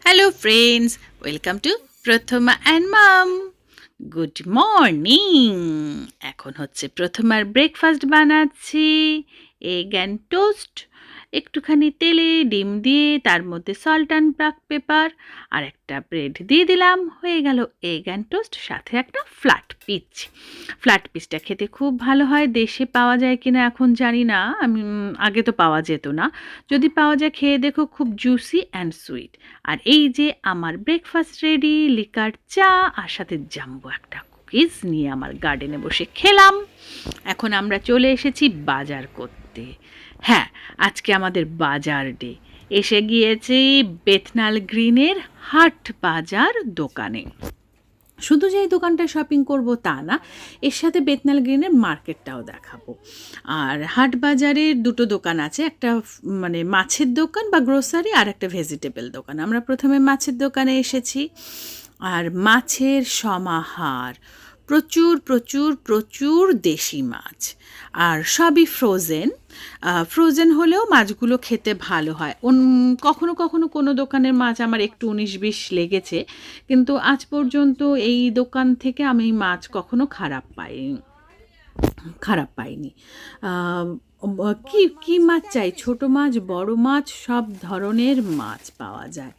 Hello friends, welcome to Prathama and mum. Good morning. এখন হচ্ছে প্রথমার ব্রেকফাস্ট বানাচ্ছি, এগ অ্যান্ড টোস্ট। একটুখানি তেলে ডিম দিয়ে তার মধ্যে সল্ট অ্যান্ড ব্ল্যাক পেপার আর একটা ব্রেড দিয়ে দিলাম, হয়ে গেল এগ অ্যান্ড টোস্ট, সাথে একটা ফ্ল্যাট পিচ। ফ্ল্যাট পিচটা খেতে খুব ভালো হয়। দেশে পাওয়া যায় কিনা এখন জানি না, আমি আগে তো পাওয়া যেত না। যদি পাওয়া যায় খেয়ে দেখো, খুব জুসি অ্যান্ড সুইট। আর এই যে আমার ব্রেকফাস্ট রেডি, লিকার চা আর সাথে জাম্বো একটা কুকিজ নিয়ে আমার গার্ডেনে বসে খেলাম। এখন আমরা চলে এসেছি বাজার করতে। হ্যাঁ, আজকে আমাদের বাজার ডে। এসে গিয়েছি বেথনাল গ্রিনের হাট বাজার দোকানে। শুধু যে এই দোকানটায় শপিং করব তা না, এর সাথে বেথনাল গ্রিনের মার্কেটটাও দেখাবো। আর হাট বাজারের দুটো দোকান আছে, একটা মানে মাছের দোকান বা গ্রোসারি, আর একটা ভেজিটেবল দোকান। আমরা প্রথমে মাছের দোকানে এসেছি। আর মাছের সমাহার, প্রচুর প্রচুর প্রচুর দেশি মাছ, আর সবই ফ্রোজেন। ফ্রোজেন হলেও মাছগুলো খেতে ভালো হয়। কখনো কখনো কোনো দোকানের মাছ আমার একটু 19-20 লেগেছে, কিন্তু আজ পর্যন্ত এই দোকান থেকে আমি মাছ কখনো খারাপ পাইনি। কি কি মাছ চাই, ছোট মাছ বড় মাছ সব ধরনের মাছ পাওয়া যায়।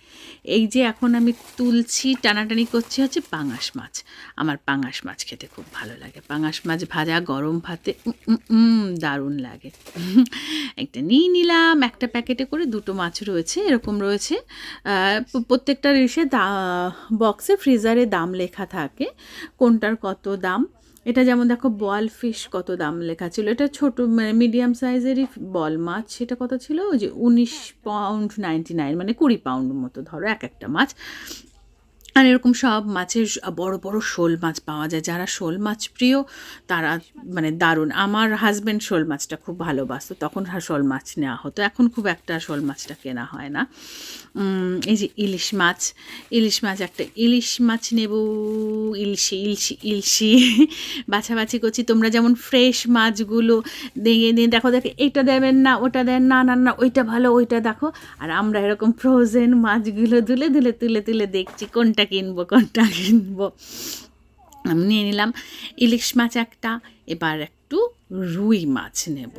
এই যে এখন আমি তুলছি, টানাটানি করছি হচ্ছে পাঙাশ মাছ। আমার পাঙাশ মাছ খেতে খুব ভালো লাগে। পাঙাশ মাছ ভাজা গরম ভাতে দারুণ লাগে। একটা নিয়ে নিলাম, একটা প্যাকেটে করে দুটো মাছ রয়েছে, এরকম রয়েছে। প্রত্যেকটা ইসে বক্সে ফ্রিজারে দাম লেখা থাকে, কোনটার কত দাম। এটা যেমন দেখো, বল ফিশ কত দাম লেখা ছিল, এটা ছোটো মানে মিডিয়াম সাইজেরই বল মাছ। সেটা কত ছিল, ওই যে 19.99, মানে 20 পাউন্ড মতো ধরো এক একটা মাছ। আর এরকম সব মাছের বড় বড় শোল মাছ পাওয়া যায়। যারা শোল মাছ প্রিয় তারা মানে দারুণ। আমার হাজব্যান্ড শোল মাছটা খুব ভালোবাসতো, তখন শোল মাছ নেওয়া হতো। এখন খুব একটা শোল মাছটা কেনা হয় না। এই যে ইলিশ মাছ, একটা ইলিশ মাছ নেব। ইলশি বাছাবাছি করছি। তোমরা যেমন ফ্রেশ মাছগুলো দিয়ে নিয়ে দেখো এইটা দেবেন না, ওটা দেন না, না না ওইটা ভালো, ওইটা দেখো। আর আমরা এরকম ফ্রোজেন মাছগুলো তুলে তুলে দেখছি কোনটা কিনবো। আমি নিয়ে নিলাম ইলিশ মাছ একটা। এবার একটু রুই মাছ নেব।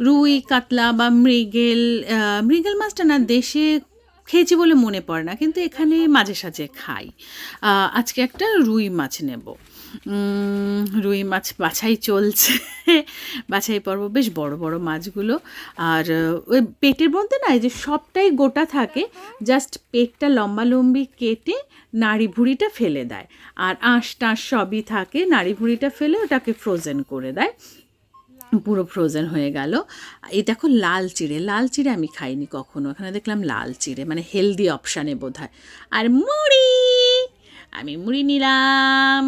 রুই, কাতলা বা মৃগেল মাছটা না দেশে খেয়েছি বলে মনে পড়ে না, কিন্তু এখানে মাঝে সাঝে খাই। আজকে একটা রুই মাছ নেব। রুই মাছ বাছাই চলছে, বাছাই পর্ব। বেশ বড় বড় মাছগুলো। আর ওই পেটের মধ্যে না, এই যে সবটাই গোটা থাকে, জাস্ট পেটটা লম্বালম্বি কেটে নাড়ি ভুঁড়িটা ফেলে দেয়, আর আঁশ টাঁশ সবই থাকে। নাড়ি ভুঁড়িটা ফেলে ওটাকে ফ্রোজেন করে দেয়, পুরো ফ্রোজেন হয়ে গেল। এই দেখো লাল চিড়ে আমি খাইনি কখনো, এখানে দেখলাম লাল চিড়ে, মানে হেলদি অপশানে বোধহয়। আর আমি মুড়ি নিলাম।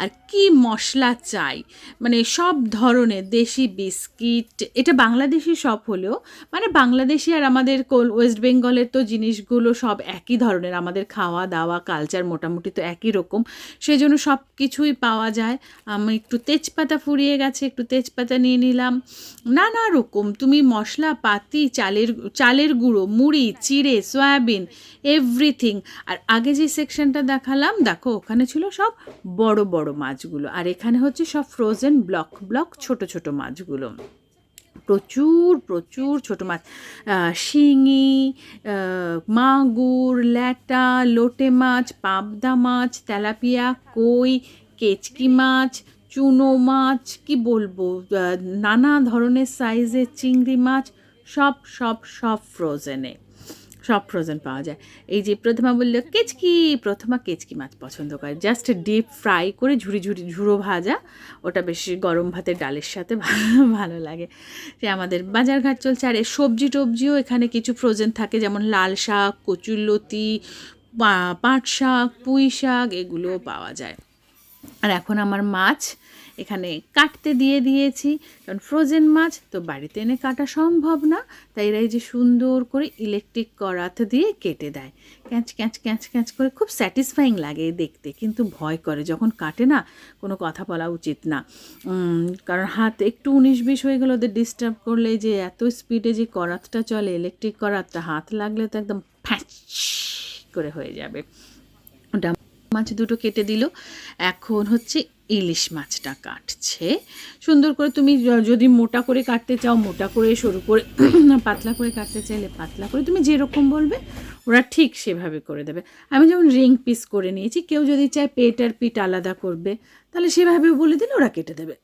আর কি মশলা চাই, মানে সব ধরনের দেশি বিস্কিট। এটা বাংলাদেশি সব হলেও, মানে বাংলাদেশি আর আমাদের ওয়েস্ট বেঙ্গলের তো জিনিসগুলো সব একই ধরনের, আমাদের খাওয়া দাওয়া কালচার মোটামুটি তো একই রকম, সেজন্য সব কিছুই পাওয়া যায়। আমি একটু তেজপাতা ফুরিয়ে গেছে, একটু তেজপাতা নিয়ে নিলাম। নানা রকম তুমি মশলাপাতি, চালের গুঁড়ো, মুড়ি, চিড়ে, সয়াবিন, এভরিথিং। আর আগে যে সেকশনটা দেখালাম দেখো, ওখানে ছিল সব বড় বড় মাছগুলো, আর এখানে হচ্ছে সব ফ্রোজেন ব্লক ছোট ছোট মাছগুলো। প্রচুর প্রচুর ছোটো মাছ, শিঙি, মাগুর, ল্যাটা, লোটে মাছ, পাবদা মাছ, তেলাপিয়া, কই, কেচকি মাছ, চুনো মাছ, কি বলবো, নানা ধরনের সাইজের চিংড়ি মাছ, সব সব সব ফ্রোজেনে, সব ফ্রোজেন পাওয়া যায়। এই যে প্রথমা বললো প্রথমা কেচকি মাছ পছন্দ করে, জাস্ট ডিপ ফ্রাই করে ঝুড়ো ভাজা, ওটা বেশি গরম ভাতের ডালের সাথে ভালো লাগে। সে আমাদের বাজারঘাট চলছে। আর সবজি টবজিও এখানে কিছু ফ্রোজেন থাকে, যেমন লাল শাক, কচুরলতি, পাট শাক, পুঁই শাক, এগুলোও পাওয়া যায়। আর এখন আমার মাছ এখানে কাটতে দিয়ে দিয়েছি, কারণ ফ্রোজেন মাছ তো বাড়িতে এনে কাটা সম্ভব না, তাই এরা এই যে সুন্দর করে ইলেকট্রিক কড়াতে দিয়ে কেটে দেয়, ক্যাঁচ করে। খুব স্যাটিসফাইং লাগে দেখতে, কিন্তু ভয় করে যখন কাটে না, কোনো কথা বলা উচিত না, কারণ হাত একটু 19-20 হয়ে গেলে ওদের ডিস্টার্ব করলে, যে এত স্পিডে যে কড়াতটা চলে ইলেকট্রিক কড়াতটা, হাত লাগলে তো একদম ফ্যাচ করে হয়ে যাবে। ওটা মাছ দুটো কেটে দিল। এখন হচ্ছে ইলিশ মাছটা কাটছে সুন্দর করে। তুমি যদি মোটা করে কাটতে চাও মোটা করে, সরু করে, পাতলা করে কাটতে চাইলে পাতলা করে, তুমি যেরকম বলবে ওরা ঠিক সেভাবে করে দেবে। আমি যেমন রিং পিস করে নিয়েছি, কেউ যদি চায় পেট আর পিঠ আলাদা করবে তাহলে সেভাবেও বলে দিলে ওরা কেটে দেবে।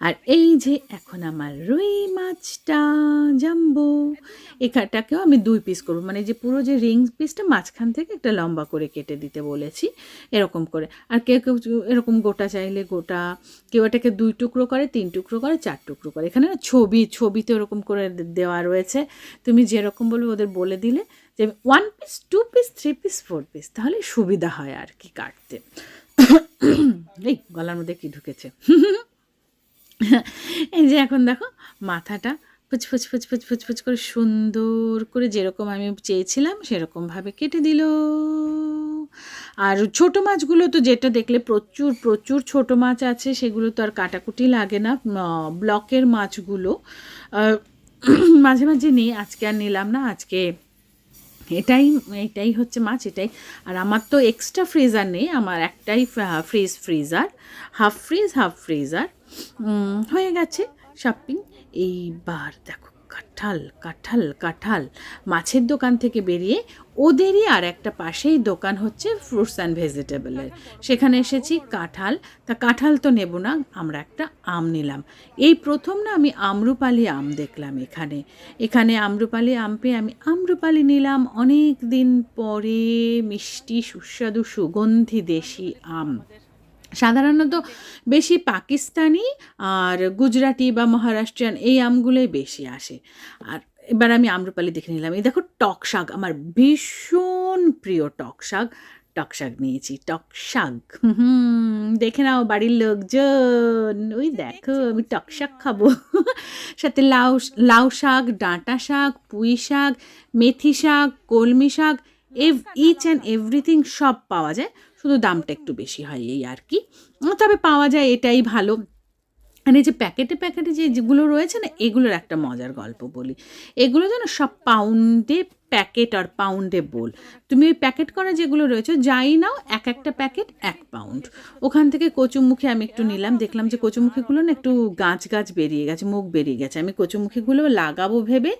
আর এই যে এখন আমার রুই মাছটা জাম্বো, এখানটাকেও আমি 2 পিস করবো, মানে যে পুরো যে রিং পিসটা মাঝখান থেকে একটা লম্বা করে কেটে দিতে বলেছি এরকম করে। আর কেউ কেউ এরকম গোটা চাইলে গোটা, কেউ এটাকে 2 টুকরো করে, 3 টুকরো করে, 4 টুকরো করে। এখানে না ছবিতে ওরকম করে দেওয়া রয়েছে, তুমি যেরকম বলবে ওদের বলে দিলে যে 1 পিস, 2 পিস, 3 পিস, 4 পিস, তাহলে সুবিধা হয় আর কি কাটতে। এই গলার মধ্যে কি ঢুকেছে। এই যে এখন দেখো মাথাটা ফুচফুচ ফুচফুচ ফুচফুচ করে সুন্দর করে যেরকম আমি চেয়েছিলাম সেরকমভাবে কেটে দিল। আর ছোট মাছগুলো তো যেটা দেখলে প্রচুর প্রচুর ছোট মাছ আছে, সেগুলো তো আর কাটাকুটি লাগে না। ব্লকের মাছগুলো মাঝে মাঝে নিই, আজকে আর নিলাম না, আজকে এটাই হচ্ছে মাছ, এটাই। আর আমার তো এক্সট্রা ফ্রিজার নেই, আমার একটাই ফ্রিজার, হাফ ফ্রিজার হয়ে গেছে শপিং। এইবার দেখো কাঁঠাল মাছের দোকান থেকে বেরিয়ে ওদেরই আর একটা পাশেই দোকান হচ্ছে ফ্রুটস অ্যান্ড ভেজিটেবলের, সেখানে এসেছি। কাঁঠাল তো নেব না, আমরা একটা আম নিলাম। এই প্রথম না আমি আম্রপালি আম দেখলাম এখানে আম্রপালি আম পেয়ে আমি আম্রপালি নিলাম। অনেক দিন পরে মিষ্টি সুস্বাদু সুগন্ধি দেশি আম। সাধারণত বেশি পাকিস্তানি আর গুজরাটি বা মহারাষ্ট্রিয়ান এই আমগুলোই বেশি আসে। আর এবার আমি আম্রপালি দেখে নিলাম। এই দেখো টক শাক, আমার ভীষণ প্রিয় টক শাক নিয়েছি। টক শাক দেখে নাও বাড়ির লোকজন, ওই দেখো আমি টক শাক খাবো। সাথে লাউ শাক, ডাঁটা শাক, পুঁই শাক, মেথি শাক, কলমি শাক, ইচ অ্যান্ড এভরিথিং সব পাওয়া যায়, শুধু দামটা একটু বেশি হয় এই আর কি, তবে পাওয়া যায়, এটাই ভালো। আর এই যে প্যাকেটে যেগুলো রয়েছে না, এগুলোর একটা মজার গল্প বলি। এগুলো যেন সব পাউন্ডে প্যাকেট আর পাউন্ডে বোল। তুমি ওই প্যাকেট করা যেগুলো রয়েছে যাই নাও, একটা প্যাকেট 1 পাউন্ড। ওখান থেকে কচুমুখী আমি একটু নিলাম, দেখলাম যে কচুমুখীগুলো না একটু গাছ বেরিয়ে গেছে, মুখ বেরিয়ে গেছে। আমি কচুমুখীগুলো লাগাবো ভেবে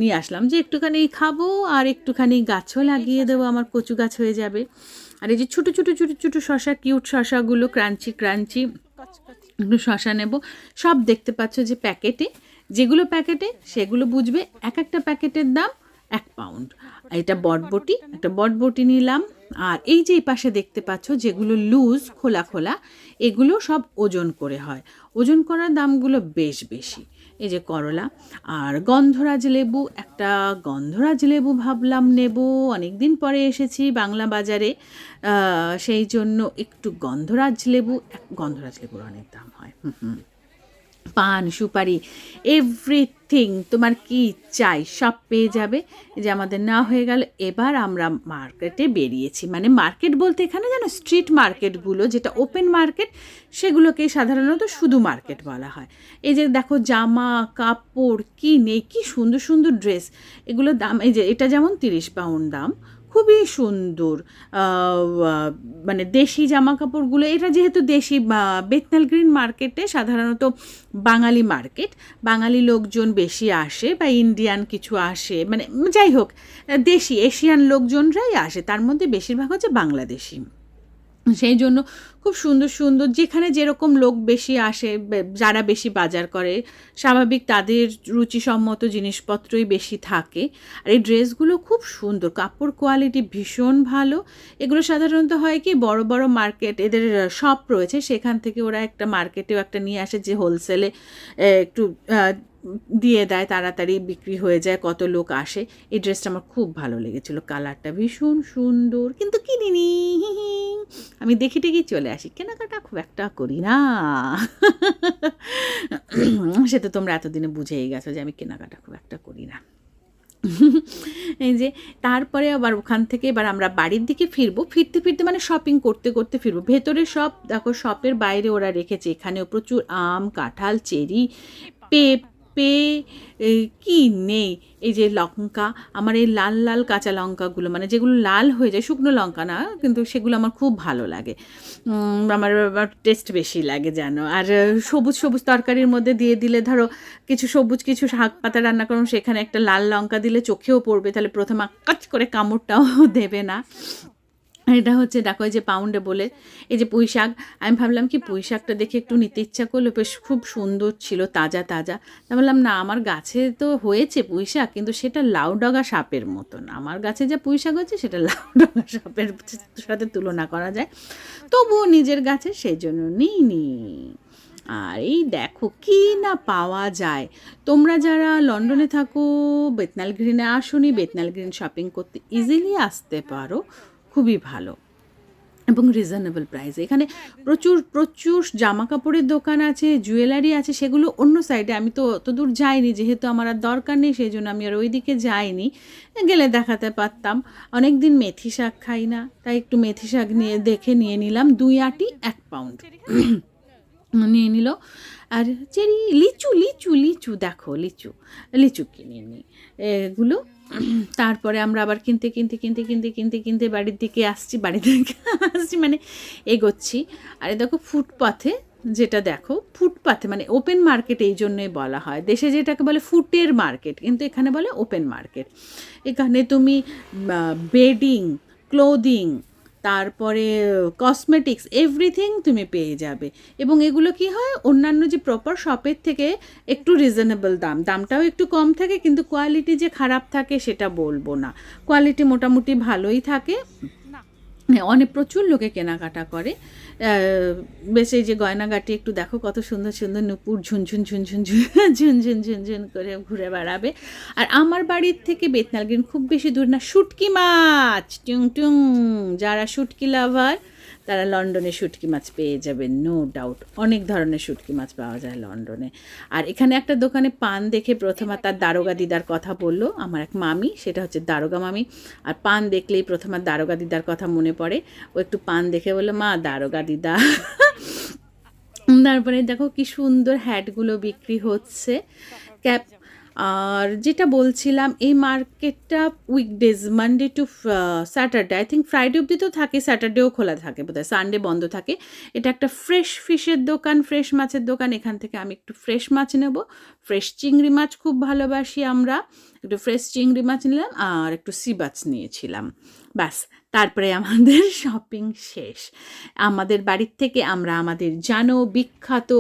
নিয়ে আসলাম, যে একটুখানি খাবো আর একটুখানি গাছও লাগিয়ে দেবো, আমার কচু গাছ হয়ে যাবে। আর এই যে ছোটো শশা, কিউট শশাগুলো, ক্রাঞ্চি একটু শশা নেব। সব দেখতে পাচ্ছ যে যেগুলো প্যাকেটে সেগুলো বুঝবে একটা প্যাকেটের দাম 1 পাউন্ড। এটা একটা বটবটি নিলাম। আর এই যে এই পাশে দেখতে পাচ্ছ যেগুলো লুজ খোলা এগুলো সব ওজন করে হয়, ওজন করার দামগুলো বেশ বেশি। এই যে করলা আর গন্ধরাজ লেবু ভাবলাম নেব, অনেক দিন পরে এসেছি বাংলা বাজারে, সেই জন্য একটু গন্ধরাজ লেবুর অনেক দাম হয়। পান সুপারি এভরিথিং তোমার কি চাই সব পেয়ে যাবে। যে আমাদের না হয়ে গেল, এবার আমরা মার্কেটে বেরিয়েছি। মানে মার্কেট বলতে এখানে যেন স্ট্রিট মার্কেটগুলো, যেটা ওপেন মার্কেট, সেগুলোকেই সাধারণত শুধু মার্কেট বলা হয়। এই যে দেখো জামা কাপড় কি নেই, কি সুন্দর সুন্দর ড্রেস, এগুলো দাম, এই যে এটা যেমন 30 পাউন্ড দাম, খুবই সুন্দর। মানে দেশি জামা কাপড়গুলো, এটা যেহেতু দেশি, বেথনাল গ্রিন মার্কেটে সাধারণত বাঙালি লোকজন বেশি আসে, বা ইন্ডিয়ান কিছু আসে, মানে যাই হোক দেশি এশিয়ান লোকজনরাই আসে, তার মধ্যে বেশিরভাগ হচ্ছে বাংলাদেশি। সেই জন্য খুব সুন্দর যেখানে যেরকম লোক বেশি আসে, যারা বেশি বাজার করে, স্বাভাবিক তাদের রুচিসম্মত জিনিসপত্রই বেশি থাকে। আর এই ড্রেসগুলো খুব সুন্দর, কাপড় কোয়ালিটি ভীষণ ভালো। এগুলো সাধারণত হয় কি, বড় বড় মার্কেট, এদের শপ রয়েছে, সেখান থেকে ওরা একটা মার্কেটেও একটা নিয়ে আসে, যে হোলসেলে একটু দিয়ে দেয়, তাড়াতাড়ি বিক্রি হয়ে যায়, কত লোক আসে। এই ড্রেসটা আমার খুব ভালো লেগেছিলো, কালারটা ভীষণ সুন্দর, কিন্তু কিনিনি, আমি দেখে টেকেই চলে আসি, কেনাকাটা খুব একটা করি না। সে তো তোমরা এতদিনে বুঝেই গেছো যে আমি কেনাকাটা খুব একটা করি না। এই যে তারপরে আবার ওখান থেকে এবার আমরা বাড়ির দিকে ফিরতে মানে শপিং করতে ফিরবো। ভেতরে সব দেখো, শপের বাইরে ওরা রেখেছে, এখানেও প্রচুর আম, কাঁঠাল, চেরি, শপে কি নেই, এই যে লঙ্কা, আমার এই লাল লাল কাঁচা লঙ্কাগুলো, মানে যেগুলো লাল হয়ে যায়, শুকনো লঙ্কা না, কিন্তু সেগুলো আমার খুব ভালো লাগে, আমার টেস্ট বেশি লাগে যেন। আর সবুজ সবুজ তরকারির মধ্যে দিয়ে দিলে, ধরো কিছু সবুজ কিছু শাক পাতা রান্না করুন, সেখানে একটা লাল লঙ্কা দিলে চোখেও পড়বে, তাহলে প্রথমে কাচ করে কামড়টাও দেবে না। এটা হচ্ছে দেখো, এই যে পাউন্ডে বলে এই যে পুঁই শাক, আমি ভাবলাম কি পুঁই শাকটা দেখে একটু নিতে ইচ্ছা করলো, বেশ খুব সুন্দর ছিল, তাজা তাজা। তা বললাম না, আমার গাছে তো হয়েছে পুঁই শাক, কিন্তু সেটা লাউডগা সাপের মতন। আমার গাছে যা পুঁই শাক হচ্ছে সেটা লাউডগা সাপের সাথে তুলনা করা যায়, তবুও নিজের গাছে সেই জন্য নিইনি। আর এই দেখো কি না পাওয়া যায়। তোমরা যারা লন্ডনে থাকো, বেথনাল গ্রিনে আসোনি, বেথনাল গ্রিন শপিং করতে ইজিলি আসতে পারো, খুবই ভালো এবং রিজনেবল প্রাইসে। এখানে প্রচুর প্রচুর জামা কাপড়ের দোকান আছে, জুয়েলারি আছে, সেগুলো অন্য সাইডে। আমি তো অত দূর যাইনি, যেহেতু আমার আর দরকার নেই, সেই জন্য আমি আর ওই দিকে যাইনি, গেলে দেখাতে পারতাম। অনেক দিন মেথি শাক খাই না, তাই একটু মেথি শাক নিয়ে নিলাম 2 আটি 1 পাউন্ড নিয়ে নিল। আর চেরি, লিচু লিচু লিচু দেখো, লিচু লিচু কিনে নিই এগুলো। তারপরে আমরা আবার কিনতে বাড়ির দিকে আসছি, মানে এগোচ্ছি। আরে দেখো ফুটপাথে, যেটা দেখো ফুটপাথে মানে ওপেন মার্কেট, এই জন্যই বলা হয়। দেশে যেটাকে বলে ফুটের মার্কেট, কিন্তু এখানে বলে ওপেন মার্কেট। এখানে তুমি বেডিং, ক্লোদিং, তারপরে কসমেটিক্স, এভরিথিং তুমি পেয়ে যাবে। এবং এগুলো কি হয়, অন্যান্য যে প্রপার শপের থেকে একটু রিজনেবল দামটাও একটু কম থাকে, কিন্তু কোয়ালিটি যে খারাপ থাকে সেটা বলবো না, কোয়ালিটি মোটামুটি ভালোই থাকে। অনেক প্রচুর লোকে কেনাকাটা করে। বেশ এই যে গয়নাগাটি একটু দেখো, কত সুন্দর সুন্দর নুপুর ঝুনঝুন ঝুনঝুন ঝুনঝুন ঝুনঝুন করে ঘুরে বেড়াবে। আর আমার বাড়ির থেকে বেথনাল গ্রিন খুব বেশি দূর না। শুটকি মাছ টুং টুং, যারা শুটকি লাভার তারা লন্ডনে শুটকি মাছ পেয়ে যাবে, নো ডাউট। অনেক ধরনের শুটকি মাছ পাওয়া যায় লন্ডনে। আর এখানে একটা দোকানে পান দেখে প্রথমে তার দারোগা দিদার কথা বললো আমার এক মামি, সেটা হচ্ছে দারোগা মামি। আর পান দেখলেই প্রথমে দারোগা দিদার কথা মনে পড়ে। ও একটু পান দেখে বললো, মা দারোগা দিদা। তারপরে দেখো কি সুন্দর হ্যাটগুলো বিক্রি হচ্ছে, ক্যাপ। আর যেটা বলছিলাম, এই মার্কেটটা weekdays, Monday to Saturday, I think Friday অবধি তো থাকে, স্যাটারডেও খোলা থাকে বোধহয়, সানডে বন্ধ থাকে। এটা একটা ফ্রেশ ফিশের দোকান, ফ্রেশ মাছের দোকান। এখান থেকে আমি একটু ফ্রেশ মাছ নেব, ফ্রেশ চিংড়ি মাছ খুব ভালোবাসি আমরা, একটু ফ্রেশ চিংড়ি মাছ নিলাম আর একটু সি মাছ নিয়েছিলাম, ব্যাস। তারপরে আমাদের শপিং শেষ। আমাদের বাড়ির থেকে আমরা আমাদের জানো বিখ্যাত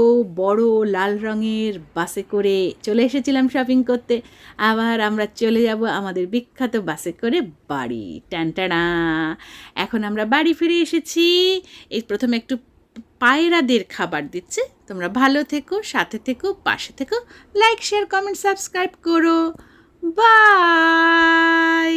বড় লাল রঙের বাসে করে চলে এসেছিলাম শপিং করতে। আবার আমরা চলে যাব আমাদের বিখ্যাত বাসে করে বাড়ি, টানটানা। এখন আমরা বাড়ি ফিরে এসেছি। এই প্রথমে একটু পায়রাদের খাবার দিচ্ছে। তোমরা ভালো থেকো, সাথে থেকো, পাশে থেকো, লাইক শেয়ার কমেন্ট সাবস্ক্রাইব করো। বাই।